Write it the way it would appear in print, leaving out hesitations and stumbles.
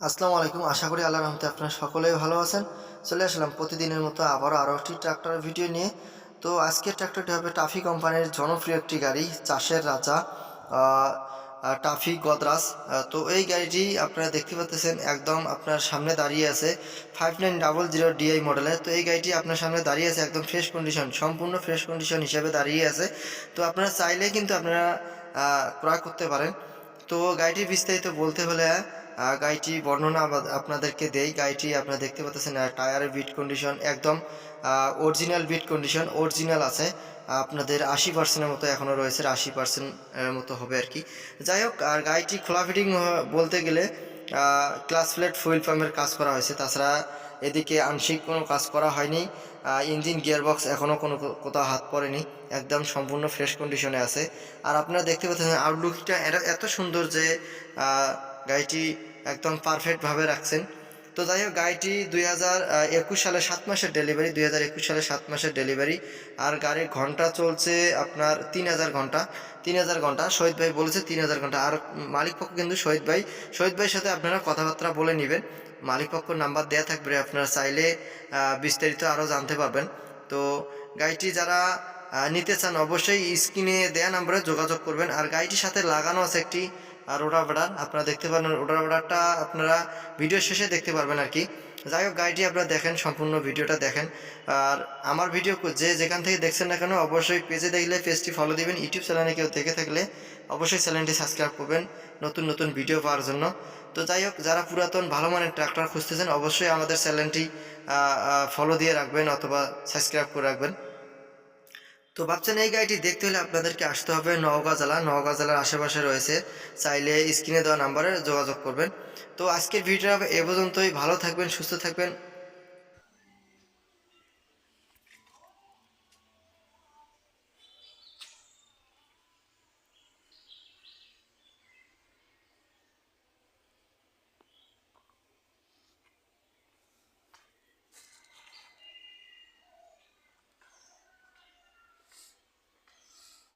আসসালামু আলাইকুম। আশা করি আল্লাহর রহমতে আপনারা সকলেই ভালো আছেন। চলে আসলাম প্রতিদিনের মতো আবারও একটি ট্রাক্টরের ভিডিও নিয়ে। তো আজকের ট্রাক্টরটি হবে টাফি কোম্পানির জনপ্রিয় একটি গাড়ি, চাষের রাজা আ আ টাফি গদরাজ। তো এই গাড়িটি আপনারা দেখতে পাচ্তেছেন একদম আপনার সামনে দাঁড়িয়ে আছে 5900 DI মডেলের। তো এই গাড়িটি আপনার সামনে দাঁড়িয়ে আছে একদম ফ্রেশ কন্ডিশন, সম্পূর্ণ ফ্রেশ কন্ডিশন হিসেবে দাঁড়িয়ে আছে। তো আপনারা চাইলেই কিন্তু আপনারা ক্রয় করতে পারেন। তো গাড়িটির বিস্তারিত বলতে হলে গাড়িটির বর্ণনা আপনাদেরকে দেই। গাড়িটি আপনারা দেখতে পাচ্ছেন টায়ারের বিট কন্ডিশন একদম অরিজিনাল বিট কন্ডিশন, অরিজিনাল আছে। আপনাদের 80% এর মতো এখনও রয়েছে, 80% এর মতো হবে আরকি। যাই হোক, আর গাড়িটি খোলা ফিটিং বলতে গেলে ক্লাচ প্লেট, ফুয়েল পাম্পের কাজ করা হয়েছে। তাছাড়া এদিকে আংশিক কোনো কাজ করা হয়নি। ইঞ্জিন গিয়ারবক্স এখনও কোনো কোথাও হাত পড়েনি। একদম সম্পূর্ণ ফ্রেশ কন্ডিশনে আছে। আর আপনারা দেখতে পাচ্ছেন আউটলুকটা এত সুন্দর যে গাড়িটি একদম পারফেক্টভাবে রাখছেন। তো যাই হোক, গাড়িটি 2021 সালে 7 মাসের ডেলিভারি, 2021 সালে 7 মাসের ডেলিভারি। আর গাড়ির ঘন্টা চলছে আপনার 3000 ঘন্টা, 3000 ঘন্টা। শহীদ ভাই বলেছে 3000 ঘন্টা। আর মালিক পক্ষ কিন্তু শহীদ ভাই, শহীদ ভাইয়ের সাথে আপনারা কথাবার্তা বলে নেবেন। মালিক পক্ষর নাম্বার দেওয়া থাকবে, আপনারা চাইলে বিস্তারিত আরও জানতে পারবেন। তো গাড়িটি যারা নিতে চান অবশ্যই স্ক্রিনে দেয়া নাম্বারে যোগাযোগ করবেন। আর গাড়িটির সাথে লাগানো আছে একটি রোটাভেটার, আপনারা দেখতে পারেন। রোটাভেটারটা আপনারা ভিডিও শেষে দেখতে পারবেন আর কি। যাই হোক, গাড়িটি আপনারা দেখেন, সম্পূর্ণ ভিডিওটা দেখেন। আর আমার ভিডিও যে যেখান থেকে দেখছেন না কেন অবশ্যই পেজে দেখলে পেজটি ফলো দিবেন। ইউটিউব চ্যানেলে কেউ দেখে থাকলে অবশ্যই চ্যানেলটি সাবস্ক্রাইব করবেন নতুন নতুন ভিডিও পাওয়ার জন্য। তো যাই হোক, যারা পুরাতন ভালো মানের ট্রাক্টর খুঁজতেছেন অবশ্যই আমাদের চ্যানেলটি ফলো দিয়ে রাখবেন অথবা সাবস্ক্রাইব করে রাখবেন। তো ভাবছেন এই গাড়িটি দেখতে হলে আপনাদেরকে আসতে হবে নওগাঁ জেলা, নওগাঁ জেলার আশেপাশে রয়েছে। চাইলে স্ক্রিনে দেওয়া নাম্বারে যোগাযোগ করবেন। তো আজকের ভিডিওটা এ পর্যন্তই। ভালো থাকবেন, সুস্থ থাকবেন।